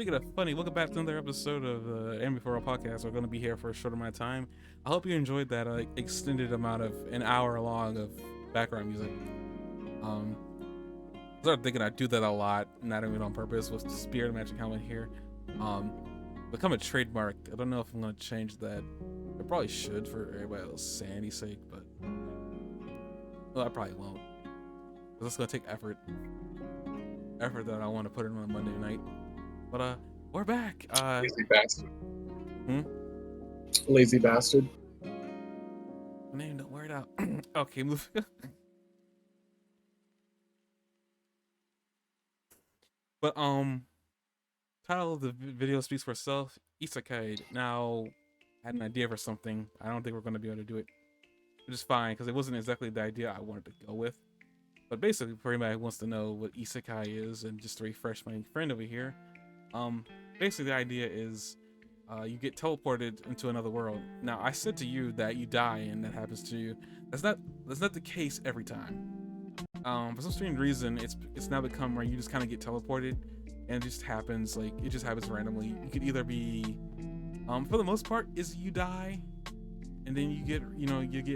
Speaking of funny, welcome back to another episode of the Anime4ALL podcast. We're going to be here for a short amount of time. I hope you enjoyed that extended amount of an hour long of background music. Um, I started thinking I'd do that a lot, not even on purpose, with the Spirit Magic Helmet here. Become a trademark. I don't know if I'm going to change that. I probably should for everybody else's sanity's sake, but well, I probably won't. It's going to take effort that I want to put in on Monday night. But we're back. Lazy bastard. Hmm? Lazy bastard. Name, don't wear it out. Okay, move. But title of the video speaks for itself. Isekai'd. Now, I had an idea for something. I don't think we're gonna be able to do it, which is fine because it wasn't exactly the idea I wanted to go with. But basically, for anybody who wants to know what Isekai is, and just to refresh my friend over here, basically the idea is you get teleported into another world. Now, I said to you that you die and that happens to you. That's not the case every time. For some strange reason, it's now become where you just kind of get teleported, and it just happens. Like, it just happens randomly. You could either be, for the most part, is you die, and then you get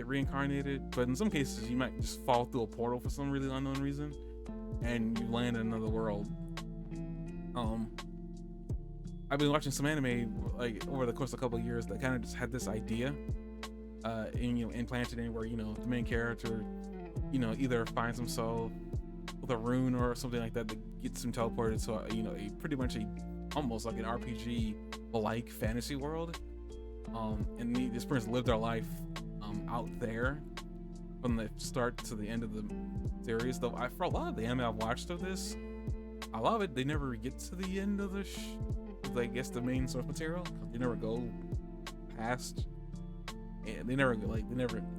reincarnated. But in some cases, you might just fall through a portal for some really unknown reason, and you land in another world. I've been watching some anime like over the course of a couple of years that kind of just had this idea, implanted in where the main character, either finds himself with a rune or something like that gets him teleported to a pretty much almost like an RPG like fantasy world, and this person lived their life out there from the start to the end of the series. Though for a lot of the anime I've watched of this, a lot of it they never get to the end of the I guess the main source material. They never go past, and they never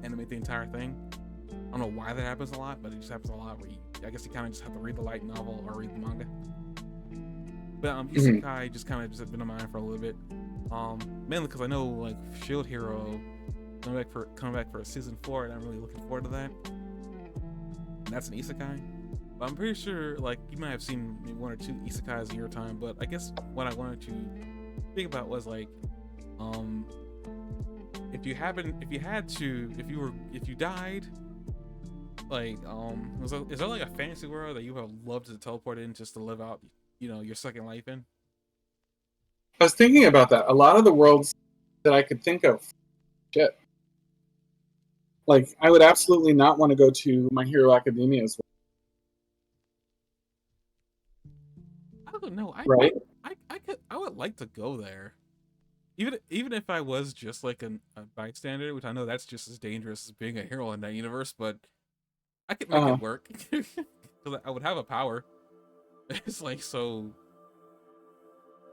animate the entire thing. I don't know why that happens a lot, but it just happens a lot where I guess you kind of just have to read the light novel or read the manga. But Isekai just kind of just been on my mind for a little bit, mainly because I know like Shield Hero coming back for season 4, and I'm really looking forward to that. And that's an Isekai. But I'm pretty sure, like, you might have seen maybe 1 or 2 isekais in your time, but I guess what I wanted to think about was like, if you died, like, is there like a fantasy world that you have loved to teleport in just to live out, your second life in? I was thinking about that. A lot of the worlds that I could think of, shit. Like, I would absolutely not want to go to My Hero Academia's world. I don't know. Right? I would like to go there, even if I was just like a bystander, which I know that's just as dangerous as being a hero in that universe. But I could make it work because I would have a power. It's like, so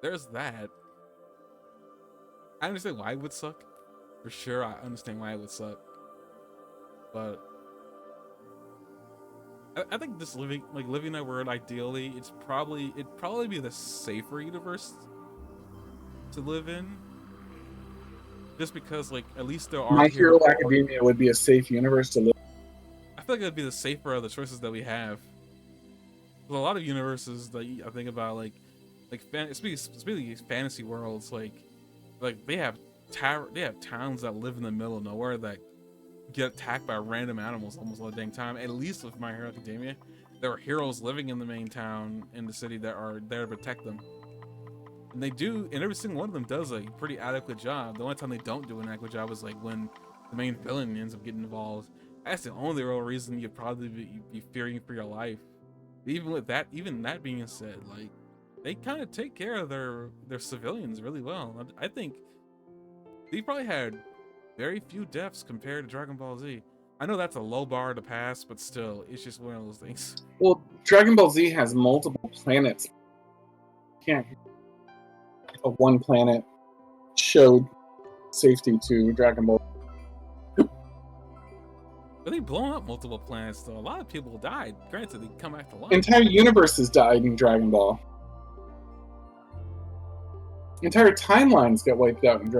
there's that. I understand why it would suck, for sure. I understand why it would suck, but I think just living that world ideally, it'd probably be the safer universe to live in, just because like at least there are My Hero Academia would be a safe universe to live. I feel like it'd be the safer of the choices that we have. There's a lot of universes that I think about, like especially fantasy worlds, like they have towns that live in the middle of nowhere that get attacked by random animals almost all the dang time. At least with My Hero Academia, there are heroes living in the main town in the city that are there to protect them, and they do, and every single one of them does a pretty adequate job. The only time they don't do an adequate job is like when the main villain ends up getting involved. That's the only real reason you'd probably be fearing for your life. Even that being said, like, they kind of take care of their civilians really well. I think they probably had very few deaths compared to Dragon Ball Z. I know that's a low bar to pass, but still, it's just one of those things. Well, Dragon Ball Z has multiple planets. Can't one planet showed safety to Dragon Ball. But they blown up multiple planets, though. A lot of people died. Granted, they come back to life. Entire universes died in Dragon Ball. Entire timelines get wiped out in Dragon Ball.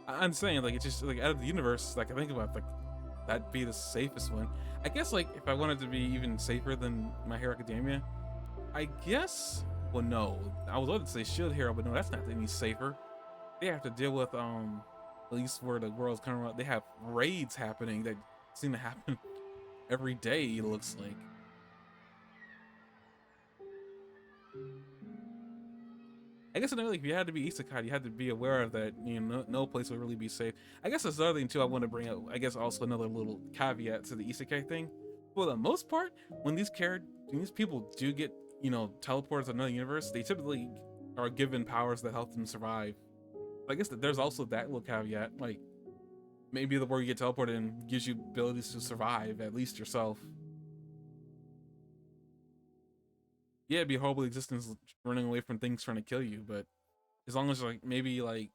I'm saying, like, it's just like out of the universe, like I think about, like, that'd be the safest one. I guess, like, if I wanted to be even safer than My Hero Academia, I guess well, no, I was about to say shield hero, but no, that's not any safer. They have to deal with at least where the world's kind of, they have raids happening that seem to happen every day. It looks like. I guess another, like, if you had to be Isekai'd, you had to be aware of that. You know, no place would really be safe. I guess that's another thing too. I want to bring up. I guess also another little caveat to the Isekai thing. For the most part, when these people do get, you know, teleported to another universe, they typically are given powers that help them survive. I guess that there's also that little caveat. Like maybe the world you get teleported in gives you abilities to survive, at least yourself. Yeah, it'd be a horrible existence running away from things trying to kill you, but as long as like maybe like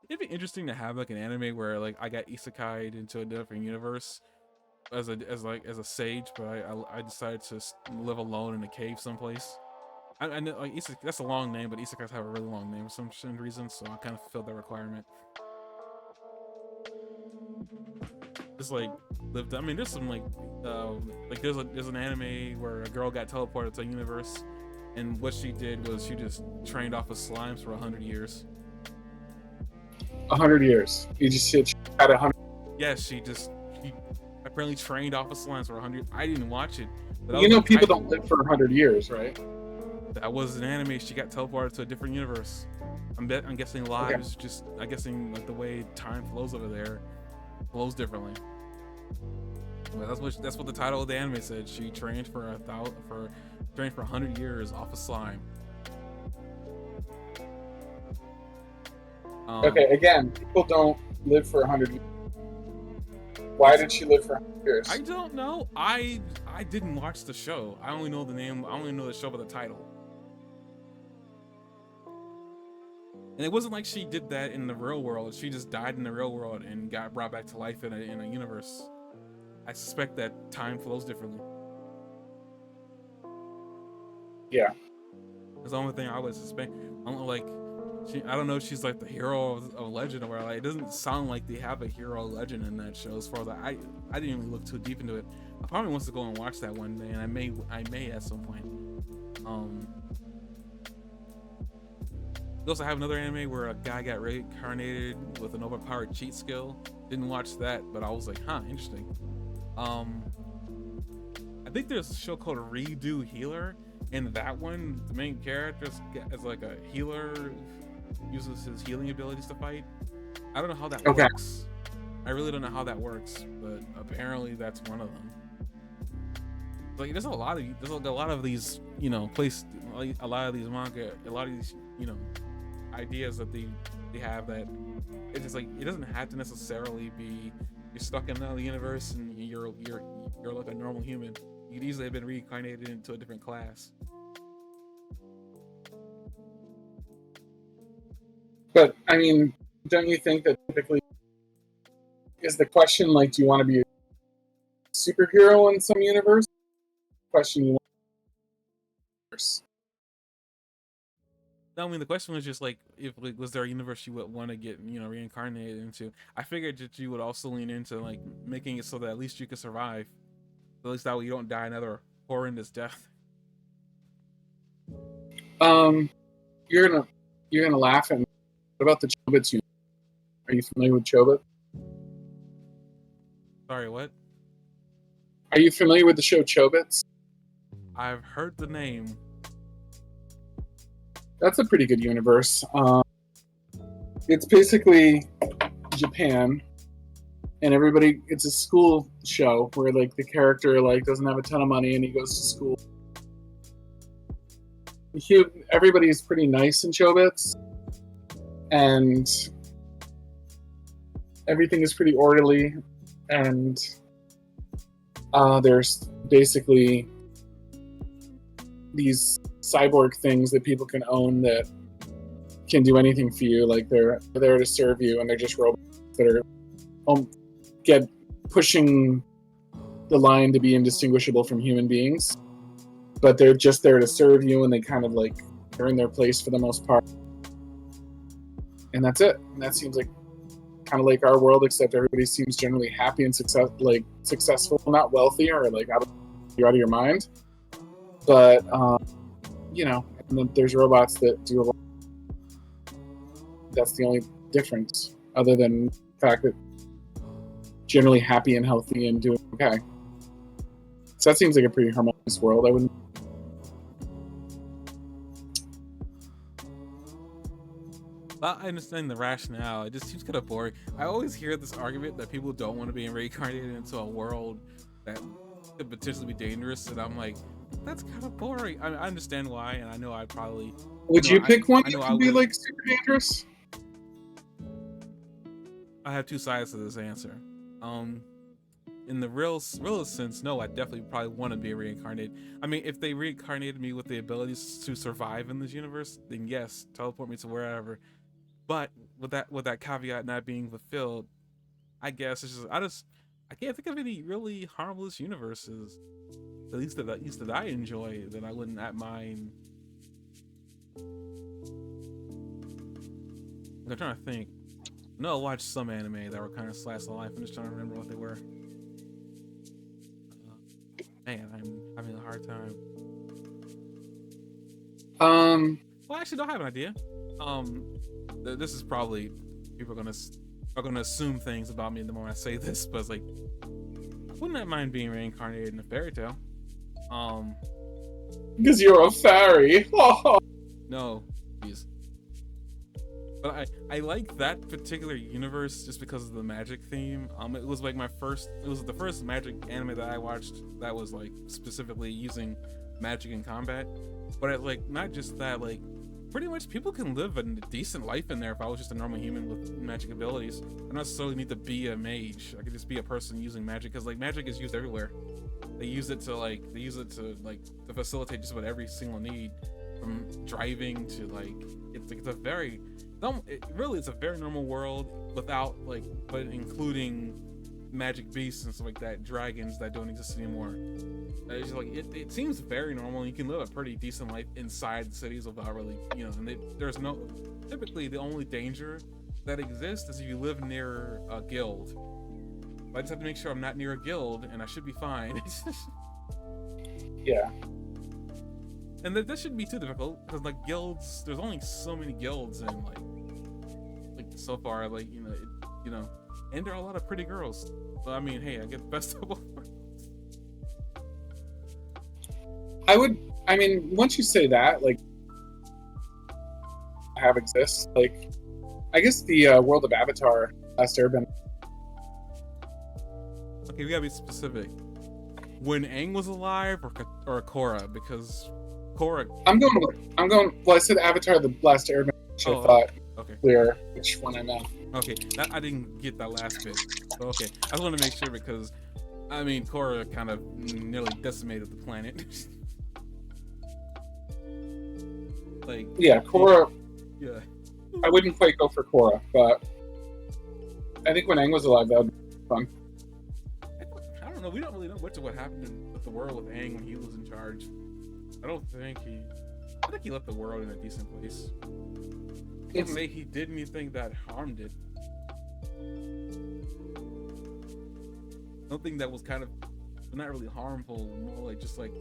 it'd be interesting to have like an anime where like I got isekai'd into a different universe as a sage, but I decided to live alone in a cave someplace. I know like that's a long name, but isekais have a really long name for some reason, so I kind of fulfilled that requirement. Just like lived. I mean, there's some like there's an anime where a girl got teleported to a universe, and what she did was she just trained off of slimes for 100 years. 100 years. You just had 100. Yes, she apparently trained off of slimes for 100. I didn't watch it, but you know, people don't live for 100 years, right? That was an anime. She got teleported to a different universe. I'm guessing lives just. I'm guessing like the way time flows over there flows differently. Well, that's what the title of the anime said. She trained for 100 years off of slime. Okay, again, people don't live for 100 years. Why did she live for 100 years? I don't know. I didn't watch the show. I only know the name. I only know the show by the title. And it wasn't like she did that in the real world. She just died in the real world and got brought back to life in a universe. I suspect that time flows differently. Yeah. That's the only thing I would suspect. I don't know if she's like the hero of legend or where, like, it doesn't sound like they have a hero legend in that show as far as I didn't really look too deep into it. I probably wants to go and watch that one day, and I may at some point. We also have another anime where a guy got reincarnated with an overpowered cheat skill. Didn't watch that, but I was like, huh, interesting. I think there's a show called Redo Healer. In that one, the main character is like a healer, uses his healing abilities to fight. I don't know how that works. I really don't know how that works, but apparently that's one of them. Like there's a lot of these, you know, a lot of these manga, a lot of these, you know, ideas that they have that it's just like it doesn't have to necessarily be you're stuck in another universe and you're like a normal human. You could easily have been reincarnated into a different class. But I mean, don't you think that typically is the question like, do you want to be a superhero in some universe? Question you want. No, I mean the question was just like, if like, was there a universe you would want to get, you know, reincarnated into? I figured that you would also lean into like making it so that at least you could survive. At least that way you don't die another horrendous death. You're gonna laugh at me. What about the Chobits universe? Are you familiar with Chobit? Sorry, what? Are you familiar with the show Chobits? I've heard the name. That's a pretty good universe. It's basically Japan, and it's a school show where like the character like doesn't have a ton of money and he goes to school. Everybody's pretty nice in Chobits, and everything is pretty orderly, and there's basically these cyborg things that people can own that can do anything for you. Like they're there to serve you, and they're just robots that are pushing the line to be indistinguishable from human beings. But they're just there to serve you, and they kind of like they're in their place for the most part. And that's it. And that seems like kind of like our world, except everybody seems generally happy and successful, not wealthy or like you're out of your mind. But you know, and then there's robots that do a lot. That's the only difference, other than the fact that generally happy and healthy and doing okay. So that seems like a pretty harmonious world. I wouldn't. Well, I understand the rationale. It just seems kind of boring. I always hear this argument that people don't want to be reincarnated into a world that could potentially be dangerous, and I'm like, that's kind of boring. I understand why, and I know I'd probably. Would you pick one I know that I would be would. like super dangerous? I have two sides to this answer. In the realist sense, no, I definitely probably want to be reincarnated. I mean, if they reincarnated me with the abilities to survive in this universe, then yes, teleport me to wherever. But with that caveat not being fulfilled, I guess it's just I can't think of any really harmless universes. At least that I enjoy, that I wouldn't not mind. I'm trying to think. No, I watched some anime that were kind of slice of life. I'm just trying to remember what they were. Man, I'm having a hard time. Well, I actually don't have an idea. This is probably people are gonna assume things about me the more I say this, but it's like, I wouldn't mind being reincarnated in a fairy tale. Because you're a fairy. No, jeez. But I like that particular universe just because of the magic theme. It was like it was the first magic anime that I watched that was like specifically using magic in combat. But like, not just that, like, pretty much people can live a decent life in there if I was just a normal human with magic abilities. I don't necessarily need to be a mage. I could just be a person using magic, because like magic is used everywhere. They use it to facilitate just about every single need, from driving to like, it's a very it's a very normal world without like, but including magic beasts and stuff like that, dragons that don't exist anymore. It's just like, it seems very normal. You can live a pretty decent life inside the cities without really, you know, and there's no, typically the only danger that exists is if you live near a guild. I just have to make sure I'm not near a guild, and I should be fine. Yeah. And that shouldn't be too difficult, because like guilds, there's only so many guilds, and like so far, like, you know, and there are a lot of pretty girls. So I mean, hey, I get the best of both worlds. I mean, once you say that, like, have exists, like, I guess the world of Avatar, Last Airbender. Okay, we gotta be specific. When Aang was alive, or Korra, because Korra. I'm going. Well, I said Avatar, the Last Airbender, which I thought okay. Clear which one I meant. Okay, I didn't get that last bit. So, okay, I just want to make sure, because I mean, Korra kind of nearly decimated the planet. Like, yeah, Korra. Yeah. I wouldn't quite go for Korra, but I think when Aang was alive, that would be fun. I don't know. We don't really know much of what happened with the world with Aang when he was in charge. I think he left the world in a decent place. I can't say he did anything that harmed it. Something that was kind of not really harmful, more like just like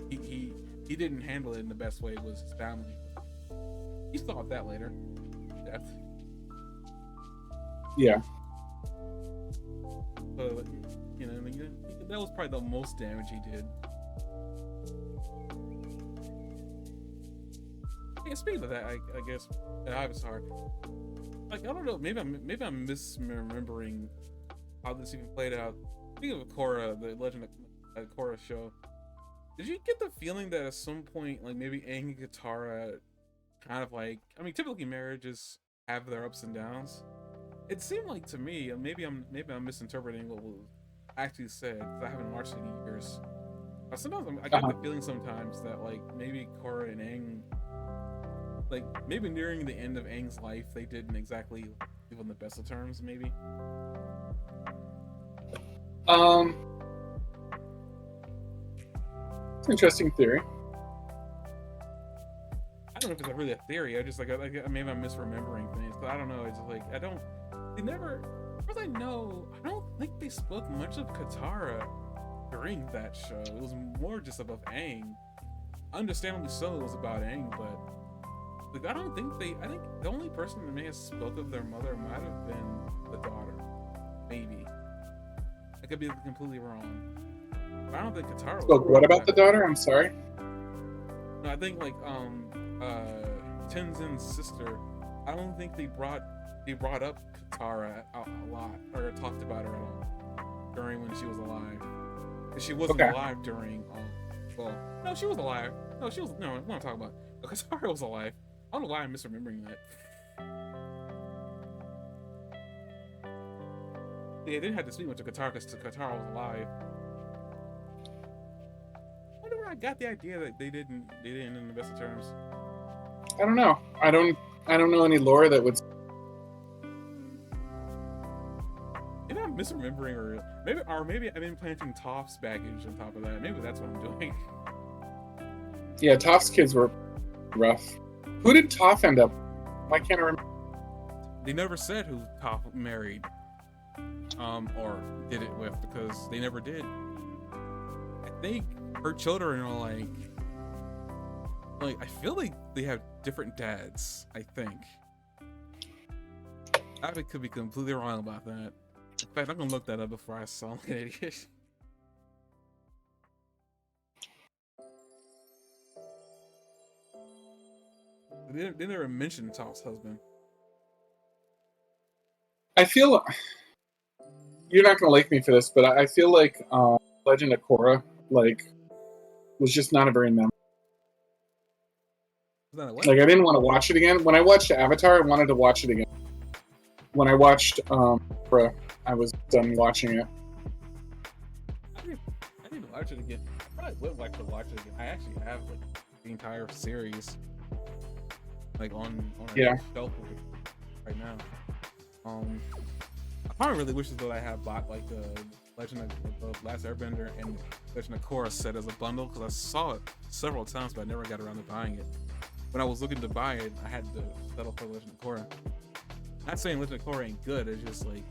he didn't handle it in the best way, was his family. He solved that later. Death. Yeah. But you know, that was probably the most damage he did. Yeah, speaking of that, I guess Avatar. Like, I don't know, maybe I'm misremembering how this even played out. Speaking of Korra, the Legend of Korra show, did you get the feeling that at some point, like maybe Aang and Katara, kind of like, I mean, typically marriages have their ups and downs. It seemed like to me, maybe I'm misinterpreting what was actually said, because I haven't watched it in years. Sometimes I get the feeling sometimes that like maybe Korra and Aang, like maybe nearing the end of Aang's life, they didn't exactly live on the best of terms. Maybe. It's an interesting theory. I don't know if it's really a theory. I just maybe I'm misremembering things, but I don't know. It's just like they never, as far as I know, I don't think they spoke much of Katara during that show. It was more just about Aang. understandably so, it was about Aang, but like I don't think they. I think the only person that may have spoke of their mother might have been the daughter, maybe. I could be completely wrong. But I don't think Katara was. Look, what about the daughter? I'm sorry. No, I think like Tenzin's sister. I don't think they brought up Katara a lot or talked about her at all during when she was alive. She wasn't alive during. Well, no, she was alive. No, she was. No, I want to talk about. Katara was alive. I don't know why I'm misremembering that. Yeah, they didn't have to speak much of Katara because Katara was alive. I wonder where I got the idea that they didn't in the best of terms. I don't know. I don't know any lore that would. Maybe I'm misremembering, or maybe I'm implanting Toph's baggage on top of that. Maybe that's what I'm doing. Yeah, Toph's kids were rough. Who did Toph end up? Why can't I remember? They never said who Toph married, or did it with, because they never did. I think her children are like I feel like they have different dads. I think. I could be completely wrong about that. In fact, I'm gonna look that up before I sound like an idiot. They never mentioned Toph's husband. I feel you're not gonna like me for this, but I feel like Legend of Korra was just not a very memorable. Like I didn't want to watch it again. When I watched Avatar, I wanted to watch it again. When I watched Korra, I was done watching it. I need to watch it again. I probably would like to watch it again. I actually have the entire series on a shelf right now. I probably really wish that I had bought the Legend of the Last Airbender and Legend of Korra set as a bundle, because I saw it several times, but I never got around to buying it. When I was looking to buy it, I had to settle for Legend of Korra. Not saying Legend of Korra ain't good, it's just I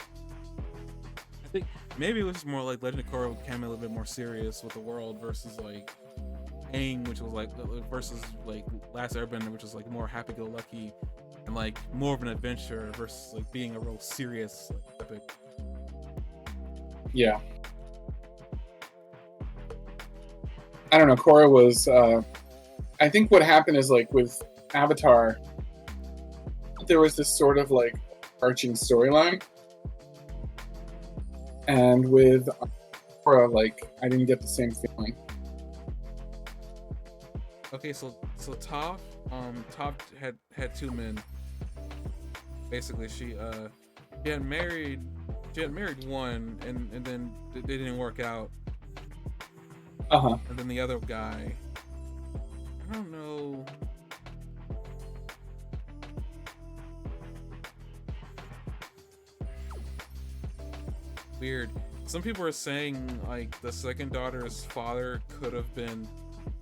think maybe it was just more like Legend of Korra became a little bit more serious with the world versus Aang, which was versus Last Airbender, which was more happy-go-lucky and more of an adventure versus being a real serious epic. Yeah. I don't know. Korra was. I think what happened is with Avatar, there was this sort of arching storyline, and with Korra, I didn't get the same feeling. Okay, so Toph had two men. Basically, she had married one, and then they didn't work out. And then the other guy, I don't know. Weird. Some people are saying the second daughter's father could have been.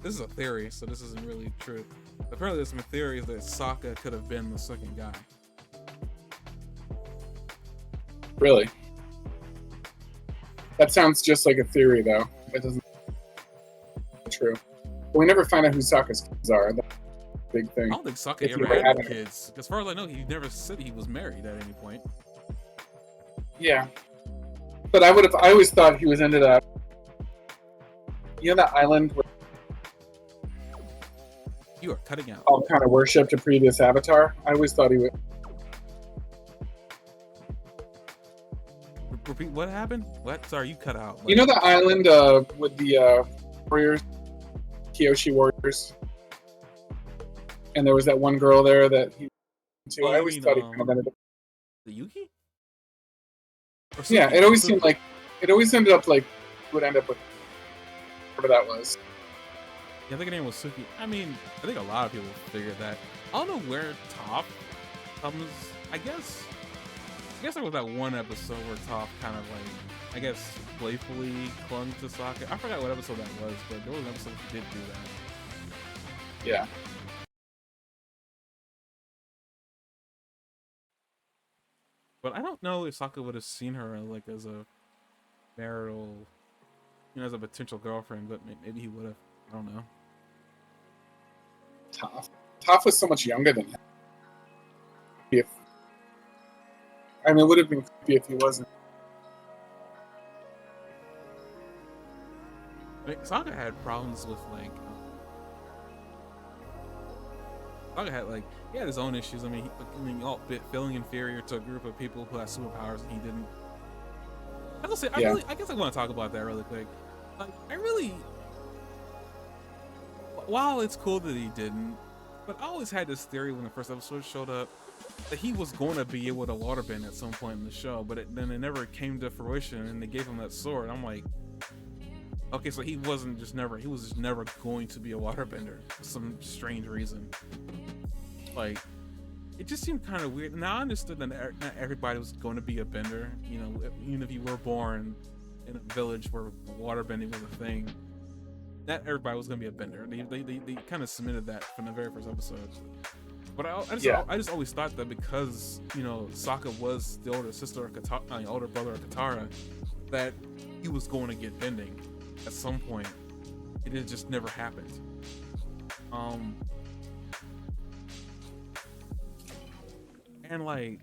This is a theory, so this isn't really true. Apparently, there's some theories that Sokka could have been the second guy. Really? That sounds just like a theory, though. It doesn't. True. But we never find out who Sokka's kids are. That's a big thing. I don't think Sokka ever had kids. As far as I know, he never said he was married at any point. Yeah. But I always thought he was into that. You know that island where you are cutting out. All kind of worshipped a previous Avatar? I always thought he would. Repeat, what happened? What? Sorry, you cut out. You know the island with the warriors, Kyoshi warriors, and there was that one girl there that he. I always thought he kind of ended up. The Yuki? Yeah, it always seemed like it always ended up would end up with whatever that was. Yeah, I think her name was Suki. I mean, I think a lot of people figured that. I don't know where Toph comes. I guess there was that one episode where Toph kind of I guess playfully clung to Sokka. I forgot what episode that was, but there was an episode she did do that. Yeah. But I don't know if Sokka would have seen her as a marital, as a potential girlfriend. But maybe he would have. I don't know. Toph. Toph was so much younger than him. It would have been creepy if he wasn't. Like, Sokka had problems with like. Sokka had like he had his own issues. I mean, feeling inferior to a group of people who had superpowers and he didn't. I guess I want to talk about that really quick. Like, while it's cool that he didn't, but I always had this theory when the first episode showed up that he was going to be able to waterbend at some point in the show, but then it never came to fruition, and they gave him that sword. I'm like, okay, so he was just never going to be a waterbender for some strange reason. Like, it just seemed kind of weird. Now I understood that not everybody was going to be a bender. You know, even if you were born in a village where waterbending was a thing, not everybody was going to be a bender. They kind of cemented that from the very first episode. But I just always thought that because, you know, Sokka was the older sister of Katara, older brother of Katara, that he was going to get bending at some point. It just never happened. And like,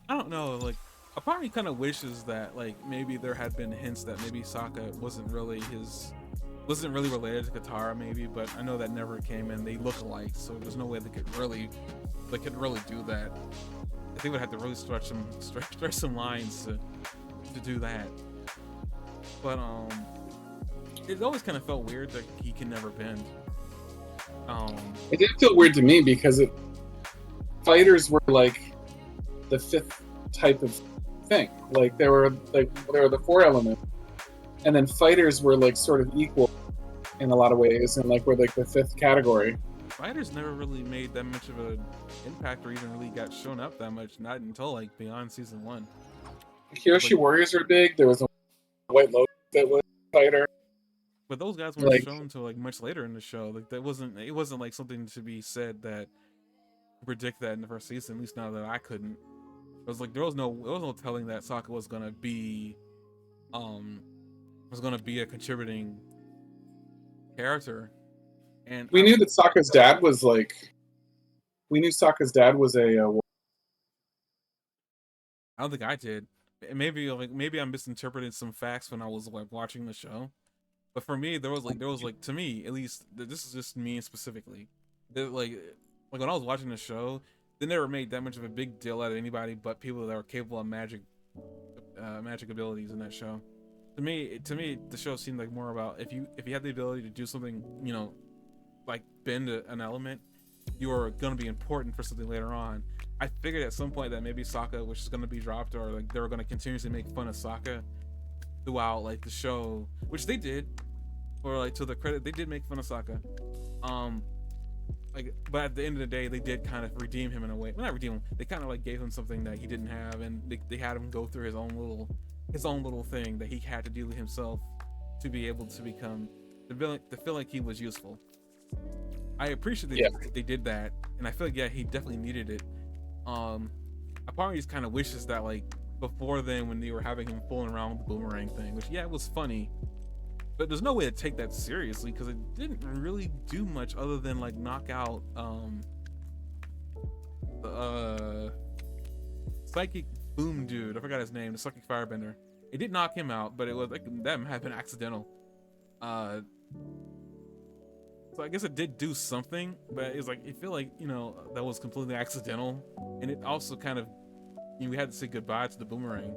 I don't know, like, a part of me kind of wishes that like maybe there had been hints that maybe Sokka wasn't really related to Katara, maybe, but I know that never came in. They look alike, so there's no way they could really do that. I think they would have to really stretch some lines to do that. But it always kind of felt weird that he can never bend. It did feel weird to me because fighters were like the fifth type of thing. Like there were the four elements, and then fighters were like sort of equal in a lot of ways, and like were like the fifth category. Fighters never really made that much of an impact, or even really got shown up that much. Not until like beyond season 1. Kyoshi warriors were big. There was a White Lotus that was a fighter. But those guys weren't shown until like much later in the show. Like it wasn't like something to be said that predict that in the first season. At least now that I couldn't. It was like there was no telling that Sokka was gonna be a contributing character. And we knew that Sokka's dad was like. We knew Sokka's dad was a. I don't think I did. Maybe I'm misinterpreting some facts when I was like watching the show. But for me, there was like to me at least, this is just me specifically. Like when I was watching the show, they never made that much of a big deal out of anybody but people that were capable of magic abilities in that show. To me, the show seemed like more about if you had the ability to do something, you know, like bend an element, you are gonna be important for something later on. I figured at some point that maybe Sokka was just gonna be dropped, or like they were gonna continuously make fun of Sokka throughout like the show, which they did. Or like to the credit, they did make fun of Sokka. But at the end of the day, they did kind of redeem him in a way. Well, not redeem him. They kind of like gave him something that he didn't have, and they had him go through his own little thing that he had to do himself to be able to become to feel like he was useful. I appreciate that they did that, and I feel like he definitely needed it. A part of me just kind of wishes that like before then, when they were having him fooling around with the boomerang thing, which it was funny. But there's no way to take that seriously because it didn't really do much other than like knock out the psychic boom dude. I forgot his name, the psychic firebender. It did knock him out, but it was like that had been accidental. So I guess it did do something, but it's like I feel like, you know, that was completely accidental, and it also kind of, you know, we had to say goodbye to the boomerang,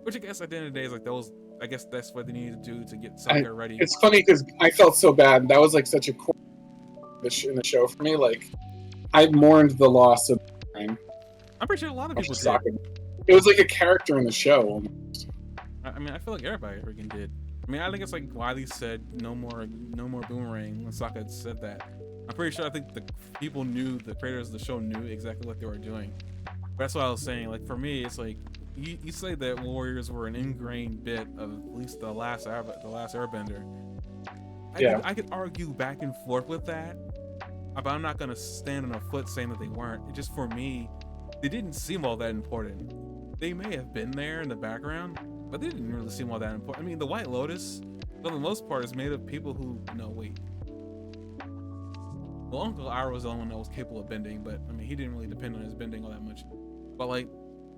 which I guess at the end of the day is like I guess that's what they needed to do to get Sokka ready. It's funny because I felt so bad. That was like such a core in the show for me. Like, I mourned the loss of. I'm pretty sure a lot of people did. Sokka. It was like a character in the show. I mean, I feel like everybody freaking did. I mean, I think it's like Wiley said no more boomerang when Sokka said that. I'm pretty sure I think the people knew, the creators of the show knew exactly what they were doing. But that's what I was saying. Like for me, it's like. You say that warriors were an ingrained bit of at least the last Airbender. I could argue back and forth with that, but I'm not gonna stand on a foot saying that they weren't. It just, for me, they didn't seem all that important. They may have been there in the background, but they didn't really seem all that important. I mean, the White Lotus, for the most part, is made of people who Well, Uncle Iroh was the only one that was capable of bending, but I mean, he didn't really depend on his bending all that much. But like,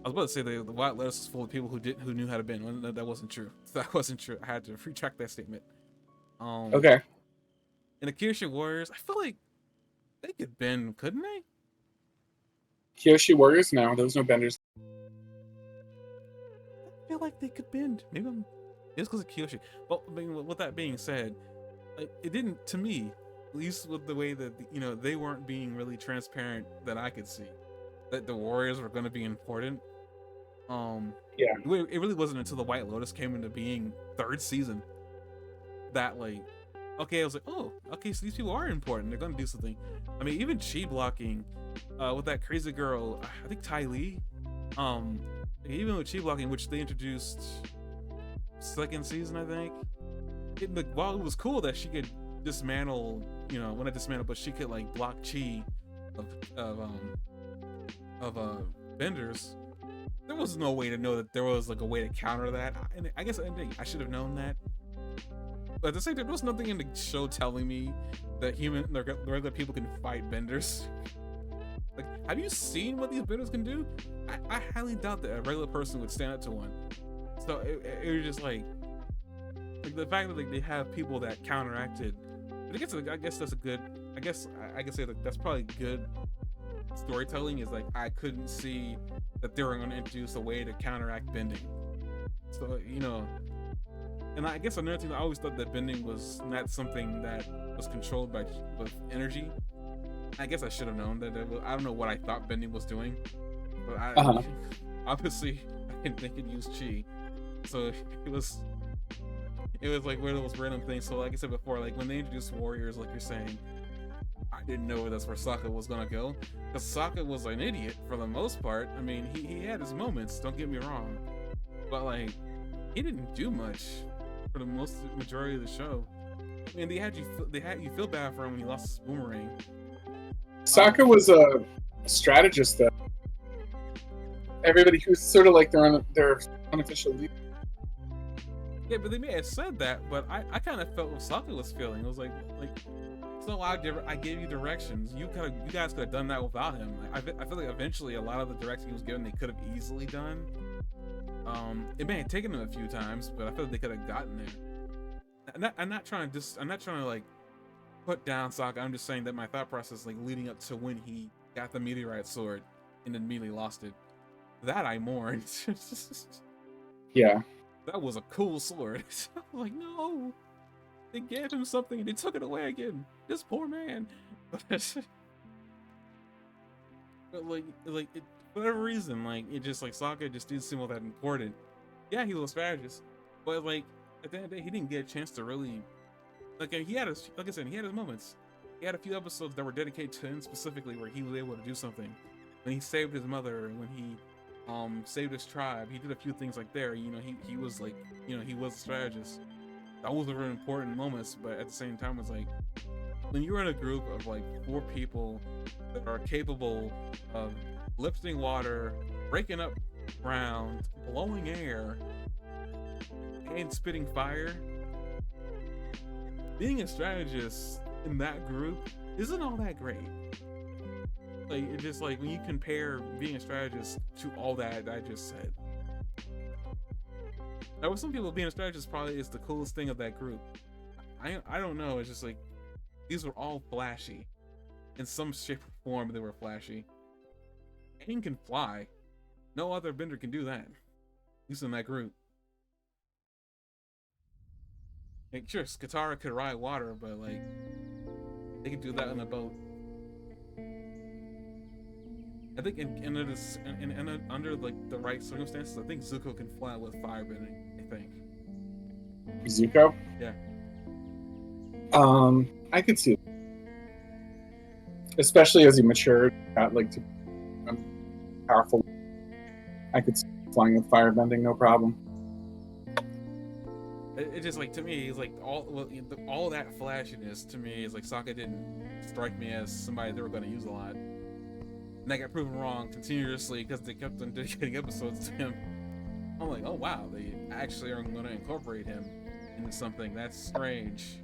I was about to say the White Lotus was full of people who knew how to bend. Well, that wasn't true. That wasn't true. I had to retract that statement. Okay. In the Kyoshi Warriors, I feel like they could bend, couldn't they? Kyoshi Warriors? No, there was no benders. I feel like they could bend. Maybe it's because of Kyoshi. But I mean, with that being said, like, it didn't, to me, at least with the way that they weren't being really transparent that I could see that the Warriors were going to be important. Yeah. It really wasn't until the White Lotus came into being third season that, like, okay, I was like, oh, okay, so these people are important. They're gonna do something. I mean, even chi blocking, with that crazy girl, I think Ty Lee, even with chi blocking, which they introduced second season, I think. While it was cool that she could dismantle, well, not dismantle, but she could like block chi of benders. There was no way to know that there was like a way to counter that. And I guess I should have known that. But at the same time, there was nothing in the show telling me that regular people can fight benders. Like, have you seen what these benders can do? I highly doubt that a regular person would stand up to one. So it was just like the fact that, like, they have people that counteracted. But I guess that's a good. I guess I can say that that's probably good storytelling. Is like, I couldn't see that they were going to introduce a way to counteract bending. So and I guess another thing, I always thought that bending was not something that was controlled with energy. I guess I should have known that. I don't know what I thought bending was doing, but obviously I didn't think it used chi. So it was like one of those random things. So like I said before, like when they introduced warriors, like you're saying, I didn't know that's where Sokka was gonna go, because Sokka was an idiot for the most part. I mean, he had his moments, don't get me wrong, but like he didn't do much for the majority of the show. I mean, they had you feel bad for him when he lost his boomerang. Sokka was a strategist, though. Everybody who's sort of like their unofficial leader. Yeah, but they may have said that, but I kind of felt what Sokka was feeling. It was like so I gave you directions. You guys could have done that without him. I feel like eventually a lot of the directions he was given, they could have easily done. It may have taken them a few times, but I feel like they could have gotten there. I'm not trying to like put down Sokka. I'm just saying that my thought process, like leading up to when he got the meteorite sword and then immediately lost it, that I mourned. Yeah, that was a cool sword. I was like, no, they gave him something and they took it away again. This poor man. But like it, for whatever reason, like it just like Sokka just didn't seem all that important. Yeah, he was a strategist, but like at the end of the day, he didn't get a chance to really. Like he had his, like I said, he had his moments. He had a few episodes that were dedicated to him specifically, where he was able to do something. When he saved his mother, when he saved his tribe, he did a few things like there. He was like, he was a strategist. Those were really important moments, but at the same time, it's like when you're in a group of like 4 people that are capable of lifting water, breaking up ground, blowing air, and spitting fire. Being a strategist in that group isn't all that great. Like, it's just like when you compare being a strategist to all that I just said. Now, with some people, being a strategist probably is the coolest thing of that group. I don't know. It's just like these were all flashy. In some shape or form, they were flashy. Aang can fly. No other bender can do that. At least in that group. Like, sure, Katara could ride water, but like they could do that on a boat. I think under like the right circumstances, I think Zuko can fly with firebending. I think. Zuko? Yeah. I could see it. Especially as he matured, got like to powerful. I could see flying with firebending, no problem. It just like, to me, it's like all that flashiness to me is like Sokka didn't strike me as somebody they were going to use a lot. And I got proven wrong continuously because they kept on dedicating episodes to him. I'm like, oh wow, they actually are going to incorporate him into something. That's strange.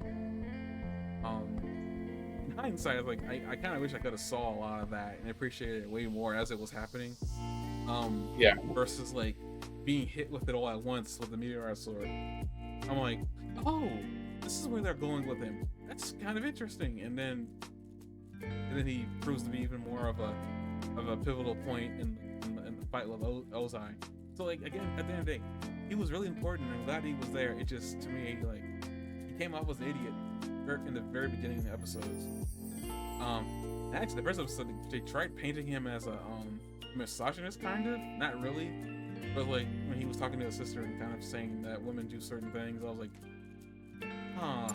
hindsight, I was like, I kind of wish I could have saw a lot of that and appreciated it way more as it was happening. Yeah. Versus like being hit with it all at once with the meteorite sword. I'm like, oh, this is where they're going with him. That's kind of interesting. And then he proves to be even more of a pivotal point in the fight with Ozai. So like again, at the end of the day, he was really important, and I'm glad he was there. It just, to me, like, he came off as an idiot in the very beginning of the episodes. Actually, the first episode, they tried painting him as a misogynist, kind of, not really, but like when he was talking to his sister and kind of saying that women do certain things, I was like, huh,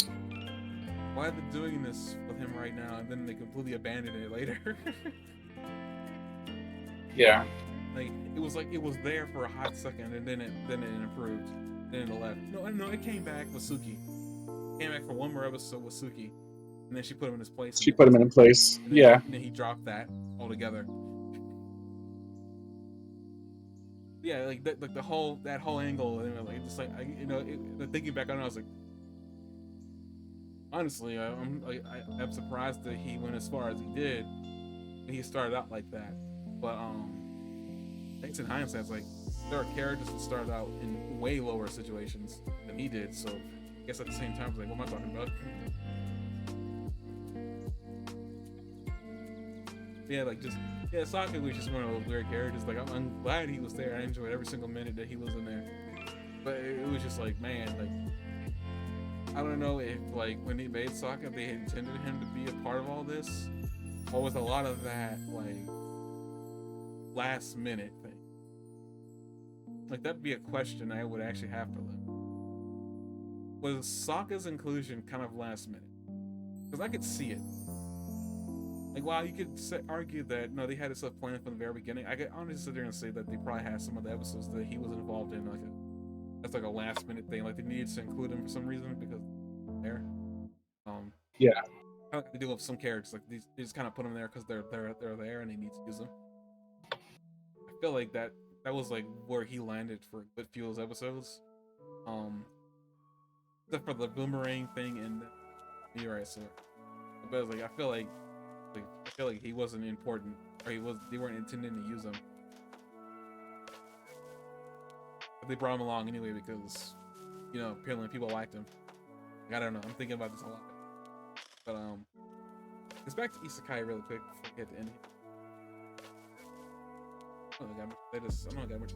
why are they doing this with him right now? And then they completely abandoned it later. Yeah. Like it was there for a hot second, and then it improved, then it left. No, it came back with Suki. Came back for one more episode with Suki, and then she put him in his place. She put him in place. Yeah. And then he dropped that altogether. Yeah, like the whole angle, and like just like thinking back on it, I was like, honestly, I'm surprised that he went as far as he did. He started out like that, but thanks in hindsight, it's like there are characters that started out in way lower situations than he did. So I guess at the same time, it's like, what am I talking about? Yeah, like Sokka was just one of those weird characters. Like I'm glad he was there. I enjoyed every single minute that he was in there. But it was just like, man, like I don't know if like when they made Sokka, they intended him to be a part of all this, or with a lot of that like last minute thing. Like that'd be a question I would actually have for them. Was Sokka's inclusion kind of last minute? Because I could see it. Like, while you could argue that no, they had this stuff planned from the very beginning, I could honestly sit there and say that they probably had some of the episodes that he was involved in, like that's like a last minute thing. Like they needed to include him for some reason because there. Yeah. I like to deal with some characters like these. They just kind of put them there because they're there and they need to use them. I feel like that was like where he landed for a good few of those episodes. Except for the boomerang thing and the meteorite sword. But like I feel like he wasn't important, or they weren't intending to use him. But they brought him along anyway because, apparently people liked him. Like, I don't know. I'm thinking about this a lot. But let's back to Isekai really quick before we get to end here. I don't got much.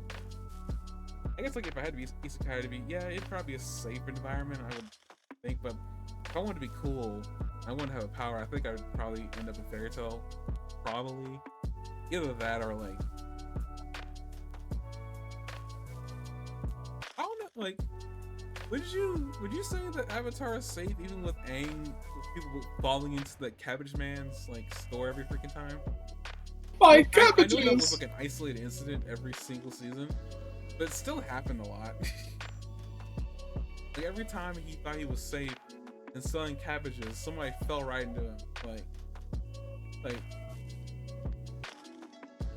I guess like if I had to be Isekai to be, it'd probably be a safe environment, I would think. But if I wanted to be cool, I want to have a power, I think I would probably end up in Fairy Tail. Probably. Either that or like, I don't know, like, would you say that Avatar is safe even with Aang, with people falling into the Cabbage Man's like store every freaking time? My cabbages! I know that was like an isolated incident every single season, but it still happened a lot. Like every time he thought he was safe and selling cabbages, somebody fell right into him. Like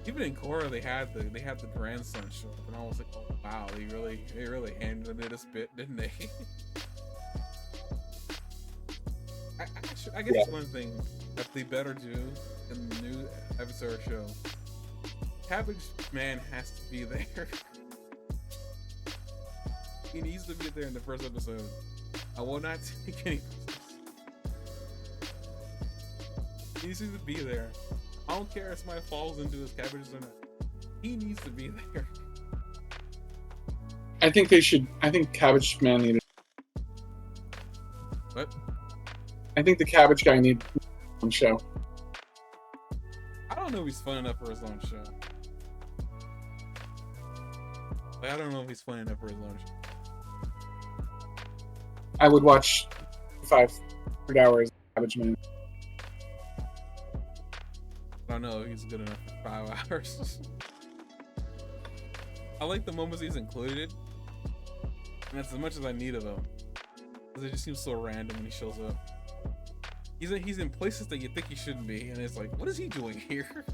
even in Korra, they had the grandson show up, and I was like, oh wow, they really handled it a bit, didn't they? I guess one thing that they better do in the new Avatar show, Cabbage Man has to be there. He needs to be there in the first episode. I will not take any. He needs to be there. I don't care if somebody falls into his cabbages or not. He needs to be there. I think Cabbage Man needed. What? I think the Cabbage Guy needs his own show. I don't know if he's fun enough for his own show. Like, I don't know if he's fun enough for his own show. I would watch 500 hours of Cabbage Man. I don't know if he's good enough for 5 hours. I like the moments he's included, and that's as much as I need of him. Because it just seems so random when he shows up. He's in places that you think he shouldn't be, and it's like, what is he doing here?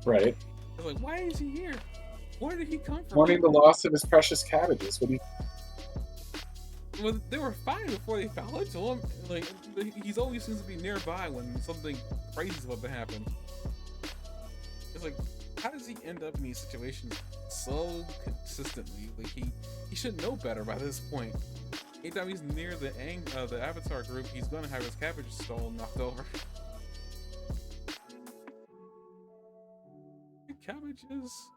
Right. It's like, why is he here? Where did he come from? Mourning the loss of his precious cabbages. What do you? well, they were fine before they fell into him. Like, he's always seems to be nearby when something crazy's about to happen. It's like, how does he end up in these situations so consistently? Like, he should know better by this point. Anytime he's near the Avatar group, he's gonna have his cabbage stone knocked over. Cabbages,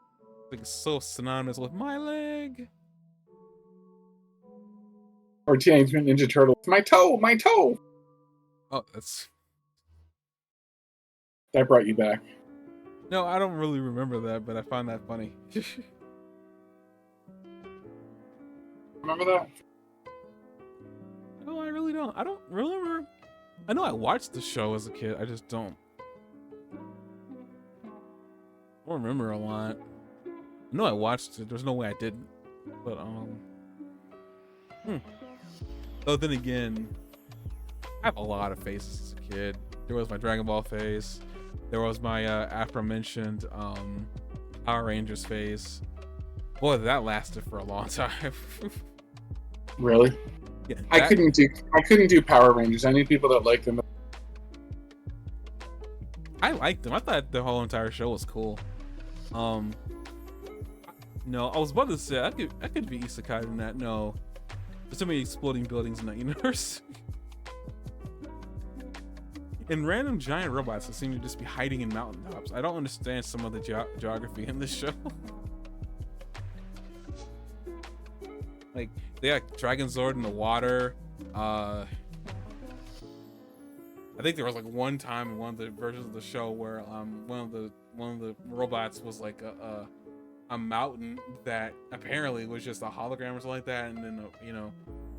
like, so synonymous with my leg. Or Teenage Mutant Ninja Turtles. My toe, my toe. Oh, that's. That brought you back. No, I don't really remember that, but I found that funny. Remember that? No, I really don't. I don't remember. I know I watched the show as a kid. I just don't remember a lot. I know I watched it. There's no way I didn't. But Oh, then again, I have a lot of phases as a kid. There was my Dragon Ball phase. There was my aforementioned Power Rangers phase. Boy, that lasted for a long time. Really? Yeah, I couldn't do Power Rangers. I knew people that liked them. I liked them. I thought the whole entire show was cool. No, I was about to say I could be Isekai'd in that. No, there's so many exploding buildings in that universe. And random giant robots that seem to just be hiding in mountaintops. I don't understand some of the geography in this show. Like, they got Dragon Zord in the water. I think there was like one time in one of the versions of the show where one of the robots was like a mountain that apparently was just a hologram or something like that, and then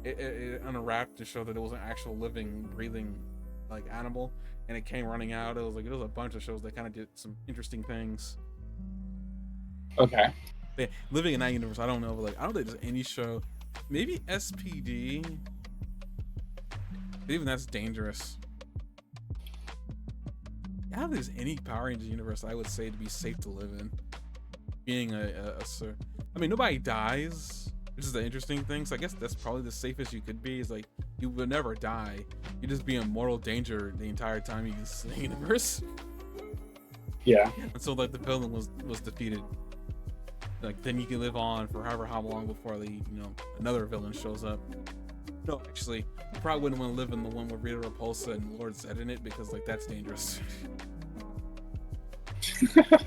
it unwrapped to show that it was an actual living, breathing like animal, and it came running out. It was a bunch of shows that kind of did some interesting things. Okay. Yeah, living in that universe, I don't know, but like I don't think there's any show, maybe SPD, but even that's dangerous. I don't think there's any Power Rangers universe I would say to be safe to live in. Being I mean, nobody dies, which is the interesting thing. So I guess that's probably the safest you could be. Is like you would never die. You just be in mortal danger the entire time you exist in the universe. Yeah. Until like the villain was defeated. Like then you can live on for however how long before another villain shows up. No, actually, you probably wouldn't want to live in the one with Rita Repulsa and Lord Zed in it, because like that's dangerous.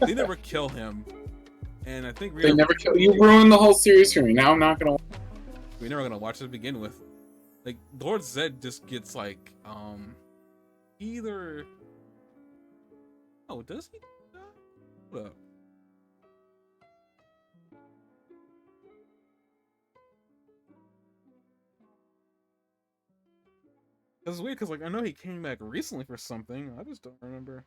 They never kill him. And I think they never kill you. Ruined the whole series for me. Now I'm not gonna. We're never gonna watch it to begin with. Like Lord Zed just gets like either. Oh, does he? Hold up. It's weird because like I know he came back recently for something. I just don't remember.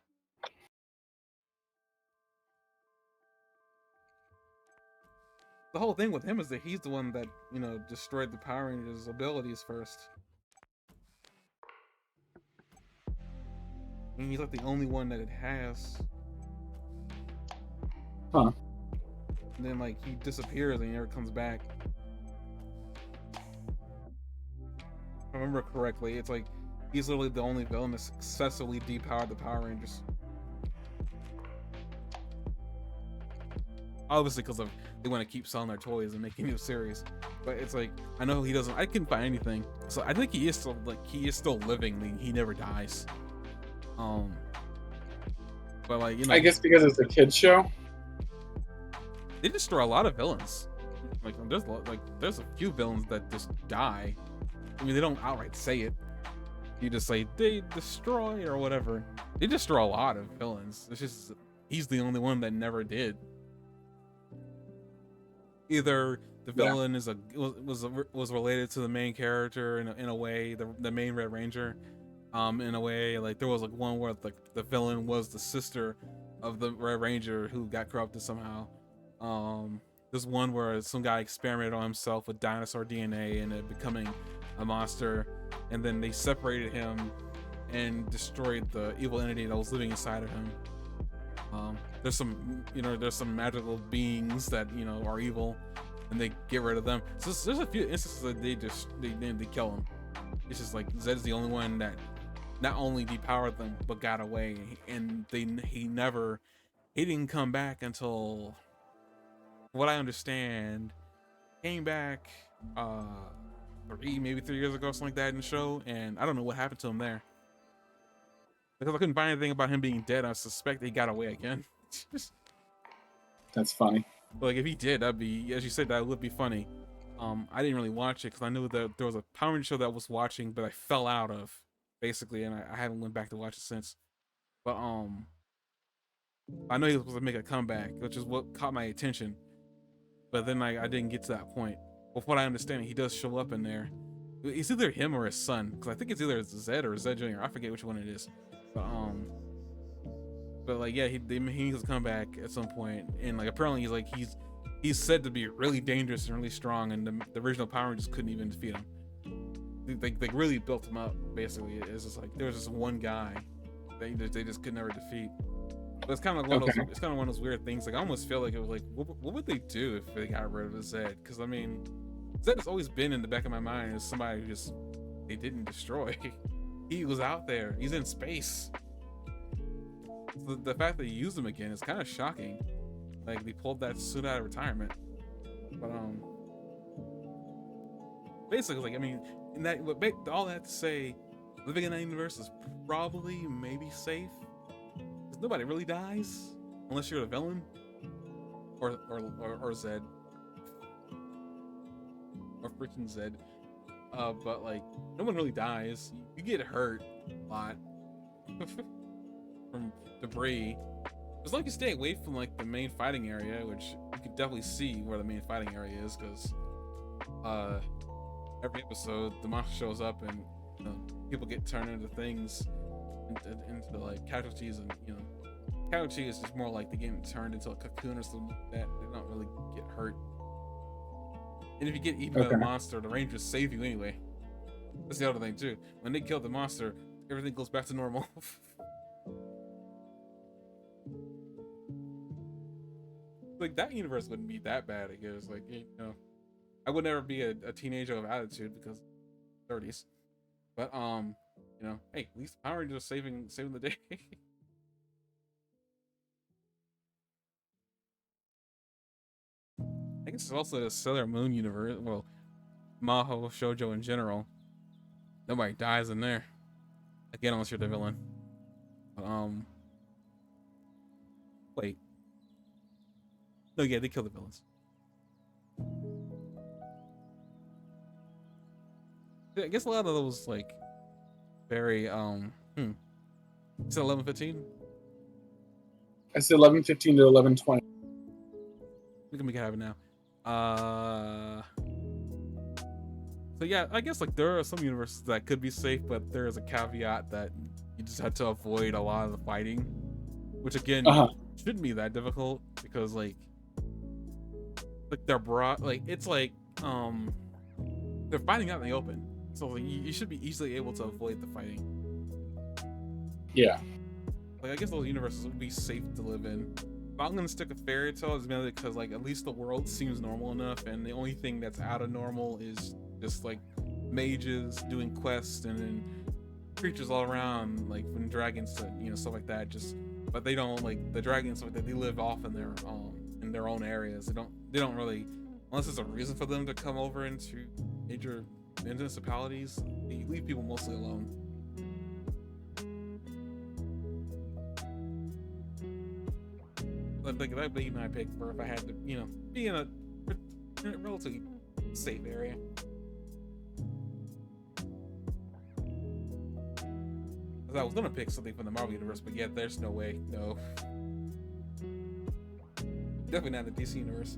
The whole thing with him is that he's the one that, destroyed the Power Rangers' abilities first. And he's like the only one that it has. Huh. And then like he disappears and he never comes back. If I remember correctly, it's like he's literally the only villain that successfully depowered the Power Rangers. Obviously because they want to keep selling their toys and making new series, but it's like I know he doesn't. I couldn't find anything, so I think he is still living. He never dies. But like I guess because it's a kids show. They destroy a lot of villains. Like there's a few villains that just die. I mean, they don't outright say it. You just say they destroy or whatever. They destroy a lot of villains. It's just he's the only one that never did. Either the villain was related to the main character in a way, the main Red Ranger, in a way. Like there was like one where the villain was the sister of the Red Ranger who got corrupted somehow. There's one where some guy experimented on himself with dinosaur DNA and it becoming a monster, and then they separated him and destroyed the evil entity that was living inside of him. There's some magical beings that are evil and they get rid of them. So there's a few instances that they kill him. It's just like Zed's the only one that not only depowered them but got away, and he didn't come back until, what I understand, came back maybe 3 years ago, something like that in the show, and I don't know what happened to him there because I couldn't find anything about him being dead. I suspect he got away again. That's funny. Like if he did, that'd be, as you said, that would be funny. I didn't really watch it because I knew that there was a Power Ranger show that I was watching, but I fell out of, basically, and I haven't went back to watch it since. But I know he was supposed to make a comeback, which is what caught my attention. But then I didn't get to that point. But from what I understand, he does show up in there. It's either him or his son, because I think it's either Zed or Zed Jr. I forget which one it is. But like, yeah, he needs to come back at some point, and like apparently he's said to be really dangerous and really strong, and the original Power Rangers couldn't even defeat him. They really built him up. Basically, it's just like there was just one guy that they just could never defeat. But it's kind of one of those. It's kind of one of those weird things. Like I almost feel like it was like, what would they do if they got rid of Zed? Because I mean, Zed has always been in the back of my mind as somebody who just they didn't destroy. He was out there. He's in space. So the fact that you used him again is kind of shocking. Like they pulled that suit out of retirement. But basically, like I mean, in that, all that to say, living in that universe is probably maybe safe. Because nobody really dies unless you're the villain, or Zed, or freaking Zed. But like no one really dies. You get hurt a lot from debris. As long as you stay away from like the main fighting area, which you can definitely see where the main fighting area is, because every episode the monster shows up and people get turned into things, into like casualties, and casualty is just more like they get turned into a cocoon or something like that. They don't really get hurt. And if you get eaten by the monster, the Rangers save you anyway. That's the other thing too. When they kill the monster, everything goes back to normal. Like that universe wouldn't be that bad, I guess. Like I would never be a teenager of attitude because 30s. But hey, at least Power Rangers saving the day. I guess it's also the Sailor Moon universe. Well, Maho Shoujo in general. Nobody dies in there. Again, unless you're the villain. Wait. No, yeah, they kill the villains. I guess a lot of those like very It's 11:15. I said 11:15 to 11:20. We can make it happen now. So yeah, I guess like there are some universes that could be safe, but there is a caveat that you just have to avoid a lot of the fighting, which again shouldn't be that difficult because like they're broad, like it's like they're fighting out in the open, so like, you should be easily able to avoid the fighting. Yeah. Like I guess those universes would be safe to live in. But I'm gonna stick with fairy tale is mainly because like at least the world seems normal enough, and the only thing that's out of normal is just like mages doing quests and then creatures all around, like when dragons, stuff like that. But they don't like the dragons like that. They live off in their own areas. They don't really, unless there's a reason for them to come over into major municipalities. They leave people mostly alone. But like that'd be my pick for if I had to, be in a relatively safe area. Because I was gonna pick something from the Marvel universe, but yeah, there's no way. No. Definitely not the DC universe.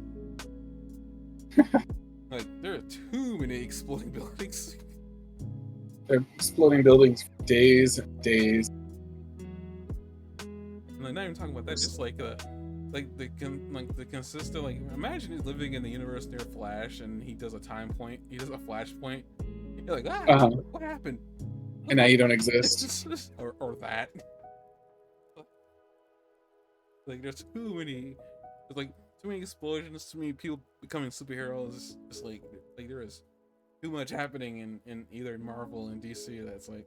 Like there are too many exploding buildings. They're exploding buildings for days and days. And like not even talking about that, just like the consistent, like imagine he's living in the universe near Flash and he does a flash point. You're like, what happened? And now you don't exist. or that. Like there's too too many explosions, too many people becoming superheroes. Just like there is too much happening in either Marvel and DC that's like,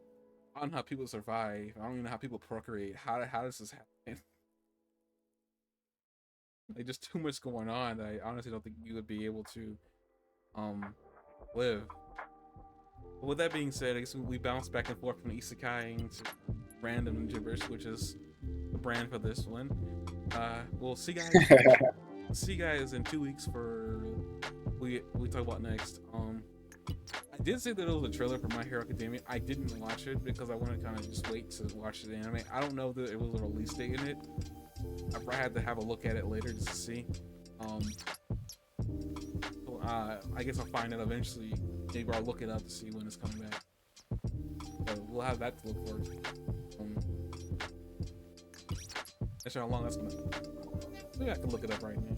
I don't know how people survive. I don't even know how people procreate. How does this happen? Like just too much going on that I honestly don't think you would be able to live. But with that being said, I guess we bounce back and forth from Isekai'd to random gibberish, which is the brand for this one. We'll see guys. See you guys in 2 weeks for we talk about next. I did say that it was a trailer for My Hero Academia. I didn't watch it because I want to kind of just wait to watch the anime. I don't know that it was a release date in it. I probably had to have a look at it later just to see. I guess I'll find out eventually. Maybe I'll look it up to see when it's coming back. So we'll have that to look forward to. Not sure how long that's gonna be. Maybe I can look it up right now.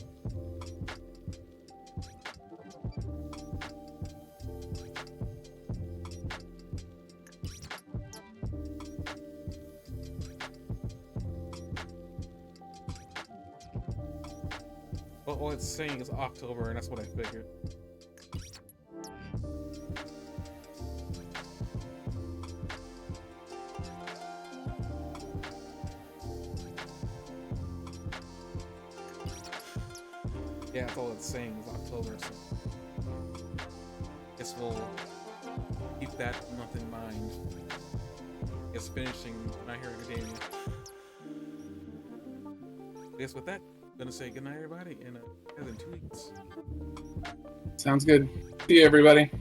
But all it's saying is October, and that's what I figured. Yeah, that's all it's saying is October, so guess we'll keep that month in mind. Guess finishing My Hero Academia. I guess with that, I'm gonna say goodnight, everybody, and in 2 weeks. Sounds good. See you, everybody.